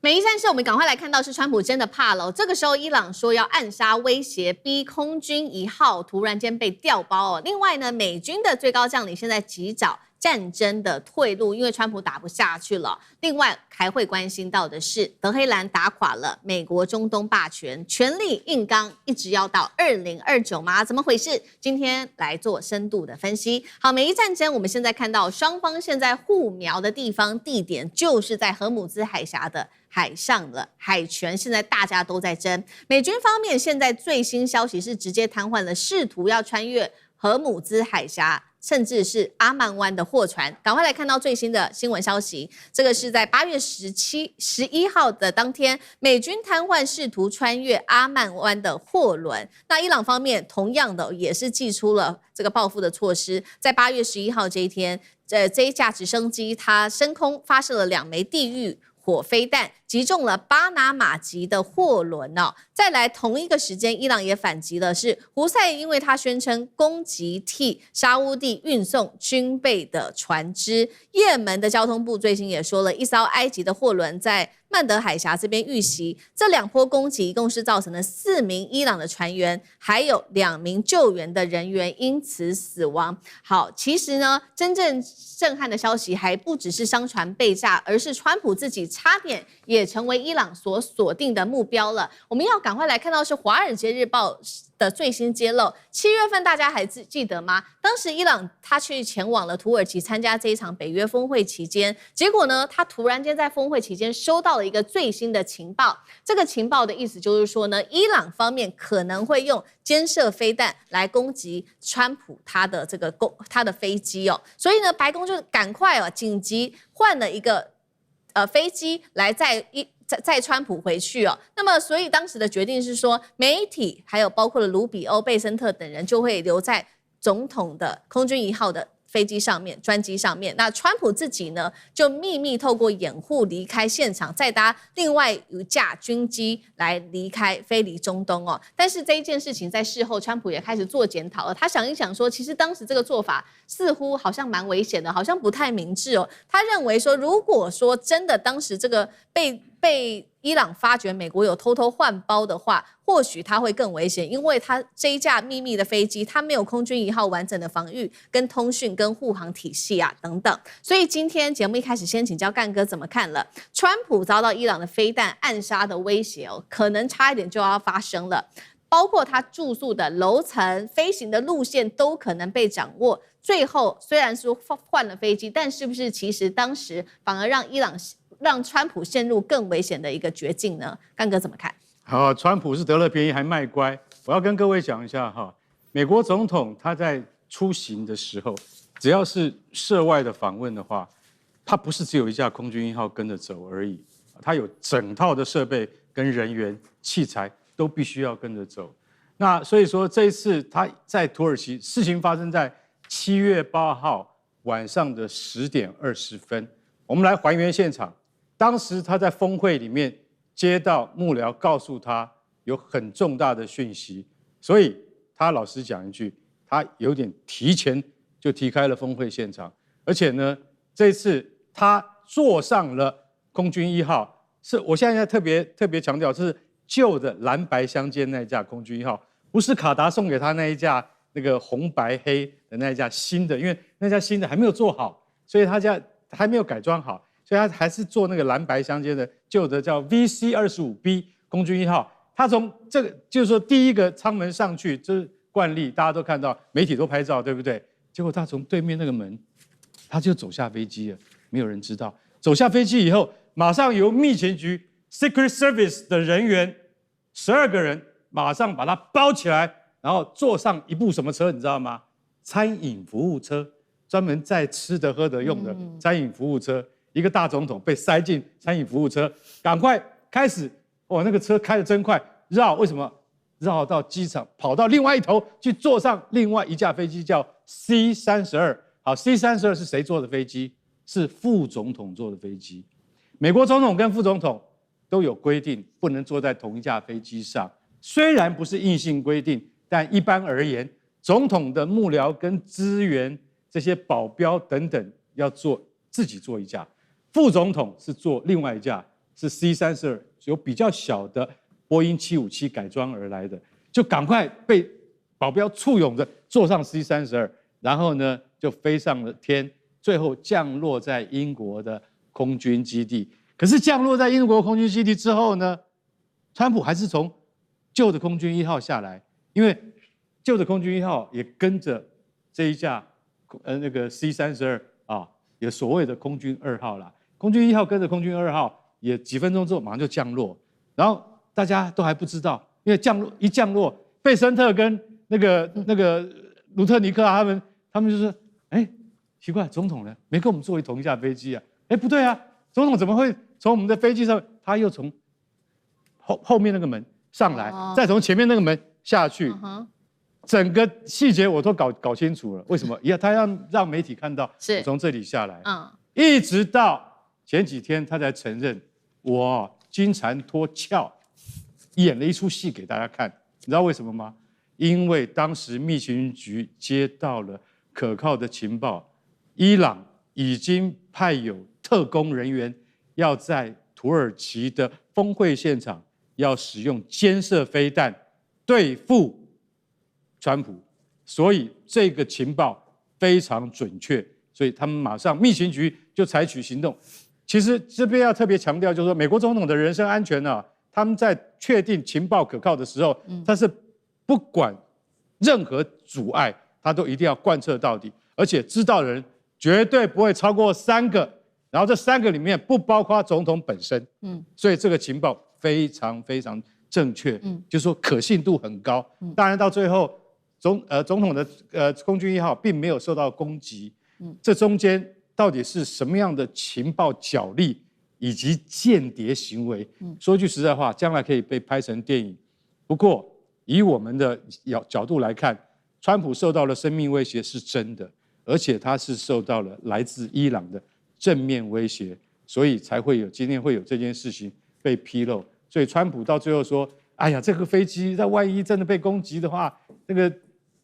美伊战事，我们赶快来看到是川普真的怕了。这个时候，伊朗说要暗杀威胁，逼空军1号突然间被调包哦。另外呢，美军的最高将领现在急找战争的退路，因为川普打不下去了。另外还会关心到的是，德黑兰打垮了美国中东霸权，全力硬刚，一直要到2029吗？怎么回事？今天来做深度的分析。好，美伊战争，我们现在看到双方现在互瞄的地点就是在荷姆兹海峡的海上的海权，现在大家都在争。美军方面现在最新消息是直接瘫痪了试图要穿越荷姆兹海峡甚至是阿曼湾的货船。赶快来看到最新的新闻消息，这个是在8月11号的当天，美军瘫痪试图穿越阿曼湾的货轮。那伊朗方面同样的也是祭出了这个报复的措施，在8月11号这一天，这一架直升机它升空发射了2枚地狱火飞弹，击中了巴拿马籍的货轮哦。再来同一个时间，伊朗也反击了，是胡塞，因为他宣称攻击替沙乌地运送军备的船只。也门的交通部最新也说了，一艘埃及的货轮在曼德海峡这边遇袭，这2波攻击一共是造成了4名伊朗的船员，还有2名救援的人员因此死亡。好，其实呢，真正震撼的消息还不只是商船被炸，而是川普自己差点也成为伊朗所锁定的目标了。我们要赶快来看到是《华尔街日报》的最新揭露，7月份大家还记得吗？当时伊朗他去前往了土耳其参加这一场北约峰会期间，结果呢，他突然间在峰会期间收到了一个最新的情报。这个情报的意思就是说呢，伊朗方面可能会用肩射飞弹来攻击川普他的飞机哦。所以呢，白宫就赶快紧急换了一个飞机来载川普回去哦。那么，所以当时的决定是说，媒体还有包括了卢比欧、贝森特等人就会留在总统的空军1号的飞机上面、专机上面。那川普自己呢，就秘密透过掩护离开现场，再搭另外一架军机来飞离中东哦。但是这一件事情在事后，川普也开始做检讨了。他想一想说，其实当时这个做法似乎好像蛮危险的，好像不太明智哦。他认为说，如果说真的当时这个被伊朗发觉美国有偷偷换包的话，或许它会更危险，因为它这一架秘密的飞机，它没有空军1号完整的防御、跟通讯、跟护航体系啊等等。所以今天节目一开始先请教干哥怎么看了？川普遭到伊朗的飞弹暗杀的威胁哦，可能差一点就要发生了。包括他住宿的楼层、飞行的路线都可能被掌握。最后虽然说换了飞机，但是不是其实当时反而让川普陷入更危险的一个绝境呢？干哥怎么看？好，川普是得了便宜还卖乖。我要跟各位讲一下哈，美国总统他在出行的时候，只要是涉外的访问的话，他不是只有一架空军1号跟着走而已，他有整套的设备跟人员器材都必须要跟着走。那所以说这一次他在土耳其，事情发生在7月8号晚上的10点20分，我们来还原现场。当时他在峰会里面接到幕僚告诉他有很重大的讯息，所以他老实讲一句，他有点提前就离开了峰会现场，而且呢，这次他坐上了空军1号，是我现在特别强调，是旧的蓝白相间那一架空军1号，不是卡达送给他那一架那个红白黑的那一架新的，因为那架新的还没有做好，所以他家还没有改装好。所以他还是做那个蓝白相间的旧的叫 VC-25B 空军1号，他从这个就是说第一个舱门上去，这是惯例，大家都看到，媒体都拍照，对不对？结果他从对面那个门，他就走下飞机了，没有人知道。走下飞机以后，马上由秘情局 Secret Service 的人员12个人马上把他包起来，然后坐上一部什么车，你知道吗？餐饮服务车，专门载吃的喝的用的餐饮服务车。一个大总统被塞进餐饮服务车，赶快开始，那个车开得真快，为什么？绕到机场，跑到另外一头去坐上另外一架飞机，叫 C-32。好 ，C-32是谁坐的飞机？是副总统坐的飞机。美国总统跟副总统都有规定，不能坐在同一架飞机上。虽然不是硬性规定，但一般而言，总统的幕僚跟资源这些保镖等等，要自己坐一架。副总统是坐另外一架，是 C-32，由比较小的波音757改装而来的，就赶快被保镖簇拥着坐上 C-32，然后呢就飞上了天，最后降落在英国的空军基地。可是降落在英国空军基地之后呢，川普还是从旧的空军1号下来，因为旧的空军1号也跟着这一架那个 C-32啊，有所谓的空军2号啦。空军1号跟着空军2号也几分钟之后马上就降落，然后大家都还不知道，因为降落，贝森特跟那个卢特尼克啊，他们就说，哎，奇怪，总统呢没跟我们坐同一架飞机啊？哎，不对啊，总统怎么会从我们的飞机上，他又从后面那个门上来，再从前面那个门下去，整个细节我都搞清楚了。为什么？他要让媒体看到我从这里下来，一直到前几天他才承认我金蝉脱壳，演了一出戏给大家看。你知道为什么吗？因为当时密情局接到了可靠的情报，伊朗已经派有特工人员要在土耳其的峰会现场要使用监射飞弹对付川普，所以这个情报非常准确，所以他们马上密情局就采取行动。其实这边要特别强调，就是说美国总统的人身安全啊，他们在确定情报可靠的时候，他是不管任何阻碍，他都一定要贯彻到底，而且知道的人绝对不会超过3个，然后这3个里面不包括总统本身，所以这个情报非常非常正确，就是说可信度很高。当然到最后，总统的空军1号并没有受到攻击，这中间到底是什么样的情报角力以及间谍行为？说句实在话，将来可以被拍成电影。不过以我们的角度来看，川普受到了生命威胁是真的，而且他是受到了来自伊朗的正面威胁，所以才会有今天会有这件事情被披露。所以川普到最后说：“哎呀，这个飞机在万一真的被攻击的话，那个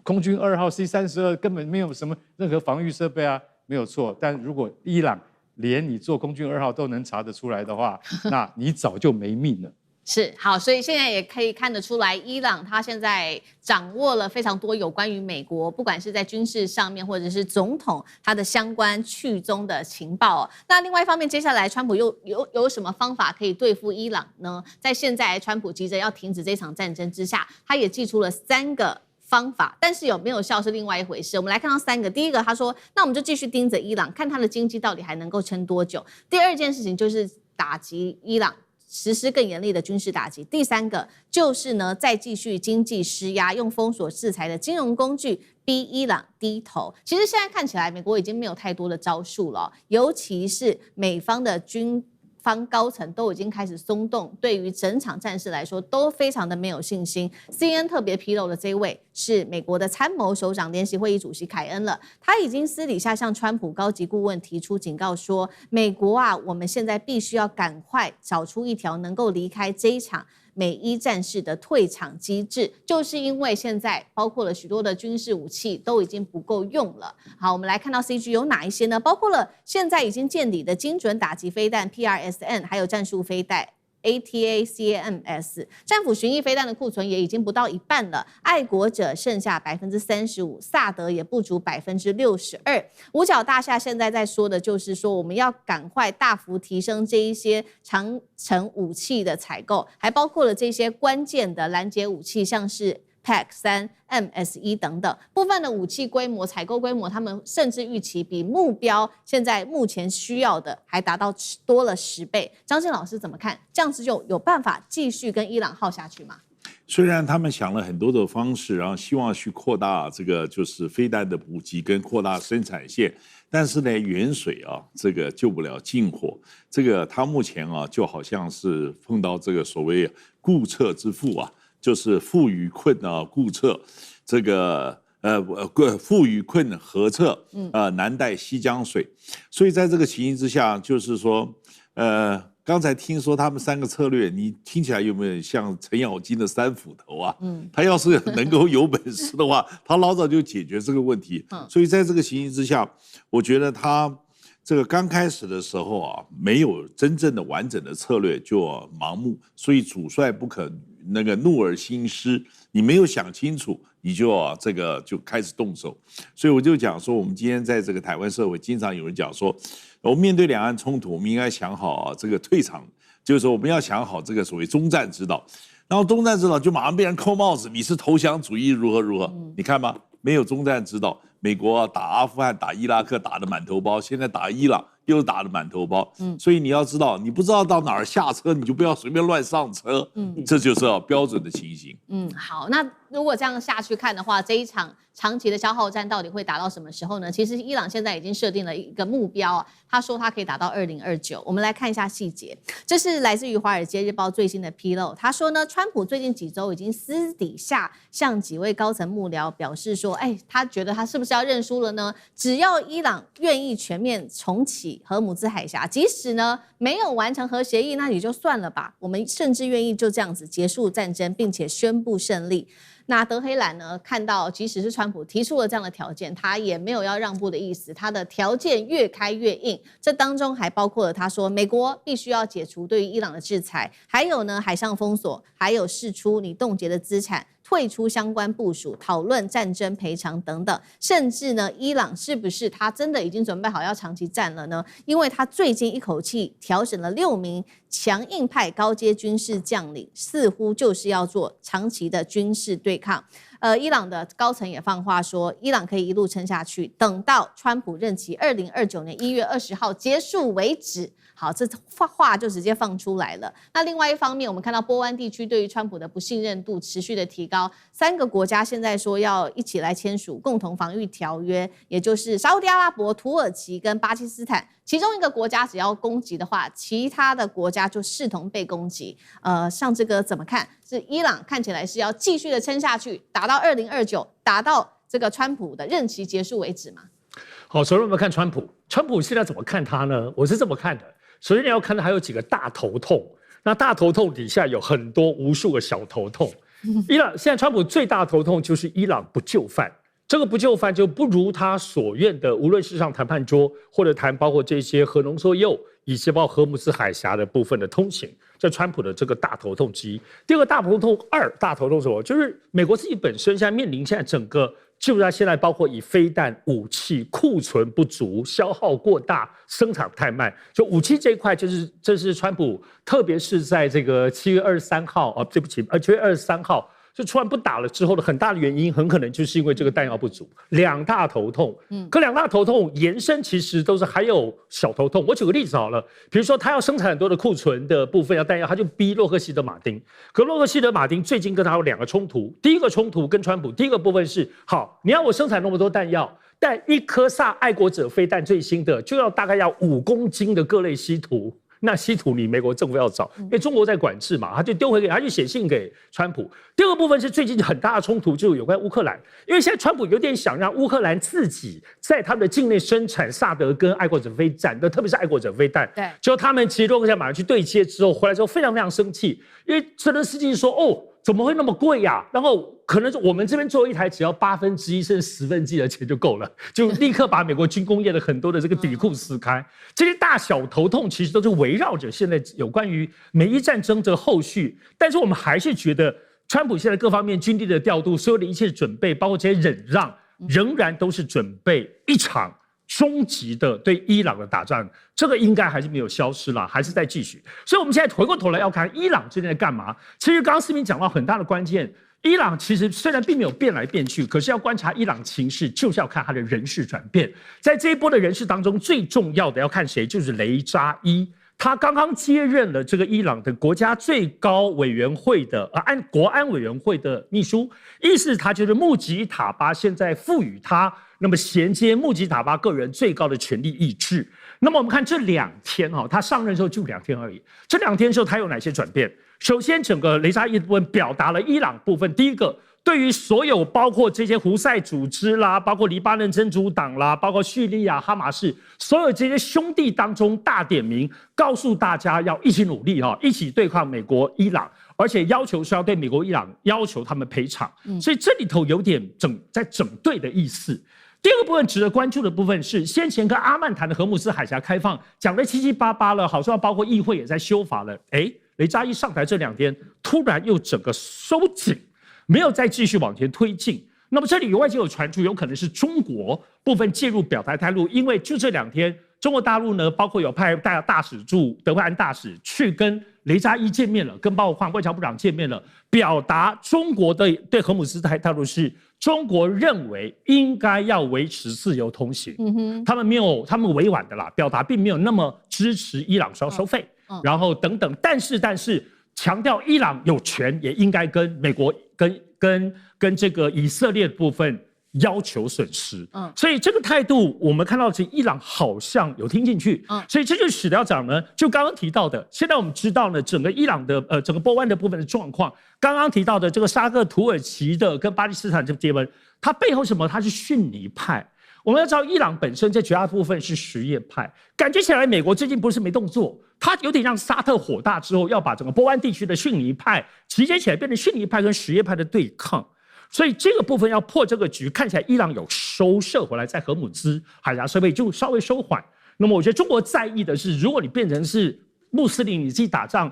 空军2号 C-32根本没有什么任何防御设备啊，没有错。但如果伊朗连你做空军2号都能查得出来的话，那你早就没命了。”是好，所以现在也可以看得出来，伊朗他现在掌握了非常多有关于美国，不管是在军事上面，或者是总统他的相关去踪的情报。那另外一方面，接下来川普又有什么方法可以对付伊朗呢？在现在川普急着要停止这场战争之下，他也祭出了3个方法，但是有没有效是另外一回事。我们来看到3个，第一个他说，那我们就继续盯着伊朗，看他的经济到底还能够撑多久。第二件事情就是打击伊朗，实施更严厉的军事打击。第3个就是呢，再继续经济施压，用封锁制裁的金融工具逼伊朗低头。其实现在看起来，美国已经没有太多的招数了，尤其是美方的军方高层都已经开始松动，对于整场战事来说都非常的没有信心。CNN 特别披露的这一位是美国的参谋首长联席会议主席凯恩了，他已经私底下向川普高级顾问提出警告说，美国啊，我们现在必须要赶快找出一条能够离开这一场美伊战事的退场机制，就是因为现在包括了许多的军事武器都已经不够用了。好，我们来看到 CG 有哪一些呢？包括了现在已经见底的精准打击飞弹 PRSN， 还有战术飞弹ATACMS， 战斧巡弋飞弹的库存也已经不到一半了，爱国者剩下35%，萨德也不足62%。五角大厦现在在说的就是说，我们要赶快大幅提升这一些长程武器的采购，还包括了这些关键的拦截武器，像是PAC-3、MSE 等等部分的武器规模、采购规模，他们甚至预期比目前需要的还达到多了10倍。张健老师怎么看？这样子就有办法继续跟伊朗耗下去吗？虽然他们想了很多的方式，然后希望去扩大这个就是飞弹的补给跟扩大生产线，但是呢，远水啊，这个救不了近火。这个他目前啊，就好像是碰到这个所谓顾彻之腹啊。就是富与困啊，顾彻，这个富与困何彻？难带西江水。所以在这个情形之下，就是说，刚才听说他们3个策略，你听起来有没有像程咬金的3斧头啊？他要是能够有本事的话，他老早就解决这个问题。所以在这个情形之下，我觉得他这个刚开始的时候啊，没有真正的完整的策略，就盲目，所以主帅不可那个怒而心失，你没有想清楚，你就这个就开始动手。所以我就讲说，我们今天在这个台湾社会，经常有人讲说，我们面对两岸冲突，我们应该想好这个退场，就是说我们要想好这个所谓终战之道。然后终战之道就马上被人扣帽子，你是投降主义如何如何？你看吧，没有终战之道。美国打阿富汗、打伊拉克打得满头包，现在打伊朗又打得满头包。所以你要知道，你不知道到哪儿下车，你就不要随便乱上车。这就是标准的情形。好，那如果这样下去看的话，这一场长期的消耗战到底会打到什么时候呢？其实伊朗现在已经设定了一个目标，他说他可以打到2029。我们来看一下细节，这是来自于《华尔街日报》最新的披露。他说呢，川普最近几周已经私底下向几位高层幕僚表示说，他觉得他是不是要认输了呢？只要伊朗愿意全面重启荷姆兹海峡，即使呢没有完成核协议，那也就算了吧。我们甚至愿意就这样子结束战争，并且宣布胜利。那德黑兰呢？看到即使是川普提出了这样的条件，他也没有要让步的意思，他的条件越开越硬。这当中还包括了他说，美国必须要解除对于伊朗的制裁，还有呢海上封锁，还有释出你冻结的资产。退出相关部署，讨论战争赔偿等等，甚至呢，伊朗是不是他真的已经准备好要长期战了呢？因为他最近一口气调整了6名强硬派高阶军事将领，似乎就是要做长期的军事对抗。伊朗的高层也放话说，伊朗可以一路撑下去，等到川普任期2029年1月20号结束为止。好，这话就直接放出来了。那另外一方面，我们看到波湾地区对于川普的不信任度持续的提高，3个国家现在说要一起来签署共同防御条约，也就是沙烏地阿拉伯、土耳其跟巴基斯坦。其中一个国家只要攻击的话，其他的国家就视同被攻击。像这个怎么看？是伊朗看起来是要继续的撑下去，打到2029，打到这个川普的任期结束为止吗？好，首先我们看川普，川普现在怎么看他呢？我是这么看的。首先你要看到还有几个大头痛，那大头痛底下有很多无数个小头痛。伊朗现在川普最大的头痛就是伊朗不就范，这个不就范就不如他所愿的，无论是上谈判桌或者谈包括这些核浓缩铀以及包括荷姆斯海峡的部分的通行，这川普的这个大头痛之一。第二个大头痛，大头痛是什么？就是美国自己本身现在面临现在整个。就是它现在包括以飞弹、武器库存不足、消耗过大、生产太慢，就武器这一块，这是川普，特别是在这个7月23号对不起，7月23号就突然不打了之后的很大的原因，很可能就是因为这个弹药不足，两大头痛。可两大头痛延伸其实都是还有小头痛。我举个例子好了，比如说他要生产很多的库存的部分要弹药，他就逼洛克希德马丁。可洛克希德马丁最近跟他有2个冲突，第一个冲突跟川普，第一个部分是好，你要我生产那么多弹药，但一颗萨爱国者飞弹最新的就要大概要5公斤的各类稀土。那稀土你美国政府要找，因为中国在管制嘛，他就丢回给他，就写信给川普。第二个部分是最近很大的冲突，就是有关乌克兰，因为现在川普有点想让乌克兰自己在他们的境内生产萨德跟爱国者飞弹的，特别是爱国者飞弹。对，就他们其实洛克希德马上去对接之后，回来之后非常非常生气，因为泽连斯基说怎么会那么贵呀？然后可能我们这边做一台只要1/8甚至1/10的钱就够了，就立刻把美国军工业的很多的这个底库撕开。这些大小头痛其实都是围绕着现在有关于美伊战争这个后续，但是我们还是觉得川普现在各方面军力的调度，所有的一切准备，包括这些忍让，仍然都是准备一场终极的对伊朗的打仗，这个应该还是没有消失啦，还是在继续。所以我们现在回过头来要看伊朗最近在干嘛。其实刚刚思明讲到很大的关键，伊朗其实虽然并没有变来变去，可是要观察伊朗情势，就是要看他的人事转变。在这一波的人事当中，最重要的要看谁，就是雷扎伊。他刚刚接任了这个伊朗的国家最高委员会的国安委员会的秘书，意思他就是穆吉塔巴现在赋予他，那么衔接穆吉塔巴个人最高的权力意志。那么我们看这2天他上任之后就2天而已，这2天之后他有哪些转变？首先，整个雷扎伊的部分表达了伊朗部分，第一个，对于所有包括这些胡塞组织啦，包括黎巴嫩真主党啦，包括叙利亚哈马士，所有这些兄弟当中大点名，告诉大家要一起努力一起对抗美国、伊朗，而且要求是要对美国、伊朗要求他们赔偿，所以这里头有点在整队的意思。第第二个部分值得关注的部分是，先前跟阿曼谈的荷姆斯海峡开放讲得七七八八了，好像包括议会也在修法了。雷扎伊上台这2天，突然又整个收紧，没有再继续往前推进。那么这里外界有传出，有可能是中国部分介入表态态度，因为就这2天，中国大陆呢，包括有派大使驻德黑兰大使去跟雷扎伊见面了，跟包括外交部长见面了，表达中国的对荷姆斯态度是，中国认为应该要维持自由通行。他们委婉的啦，表达并没有那么支持伊朗收费，然后等等，但是强调伊朗有权也应该跟美国跟这个以色列的部分要求损失，所以这个态度我们看到，伊朗好像有听进去，所以这就使得要讲呢，就刚刚提到的，现在我们知道呢，整个伊朗的整个波湾的部分的状况，刚刚提到的这个沙特、土耳其的跟巴基斯坦这个结盟，它背后什么？它是逊尼派。我们要知道，伊朗本身在绝大部分是什叶派，感觉起来美国最近不是没动作，它有点让沙特火大之后，要把整个波湾地区的逊尼派集结起来，变成逊尼派跟什叶派的对抗。所以这个部分要破这个局，看起来伊朗有收摄回来，在荷姆斯海峡设备就稍微收缓。那么我觉得中国在意的是，如果你变成是穆斯林，你自己打仗，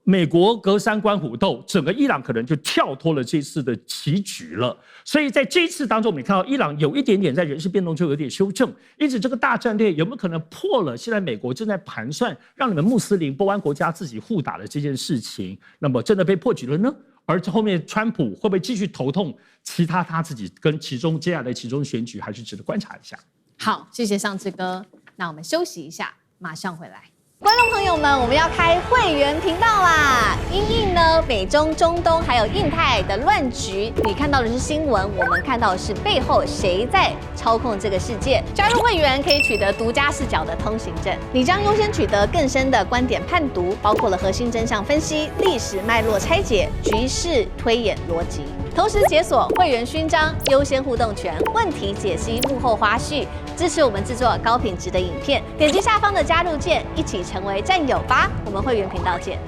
美国隔山观虎斗，整个伊朗可能就跳脱了这次的棋局了。所以在这一次当中，我们看到伊朗有一点点在人事变动就有点修正，因此这个大战略有没有可能破了现在美国正在盘算让你们穆斯林波湾国家自己互打的这件事情，那么真的被破局了呢？而后面川普会不会继续头痛其他他自己跟接下来的其中选举，还是值得观察一下。好，谢谢上次哥，那我们休息一下，马上回来。观众朋友们，我们要开会员频道啦！因应呢美中、中东还有印太的乱局，你看到的是新闻，我们看到的是背后谁在操控这个世界。加入会员可以取得独家视角的通行证，你将优先取得更深的观点判读，包括了核心真相分析、历史脉络拆解、局势推演逻辑。同时解锁会员勋章、优先互动权、问题解析、幕后花絮，支持我们制作高品质的影片。点击下方的加入键，一起成为战友吧！我们会员频道见。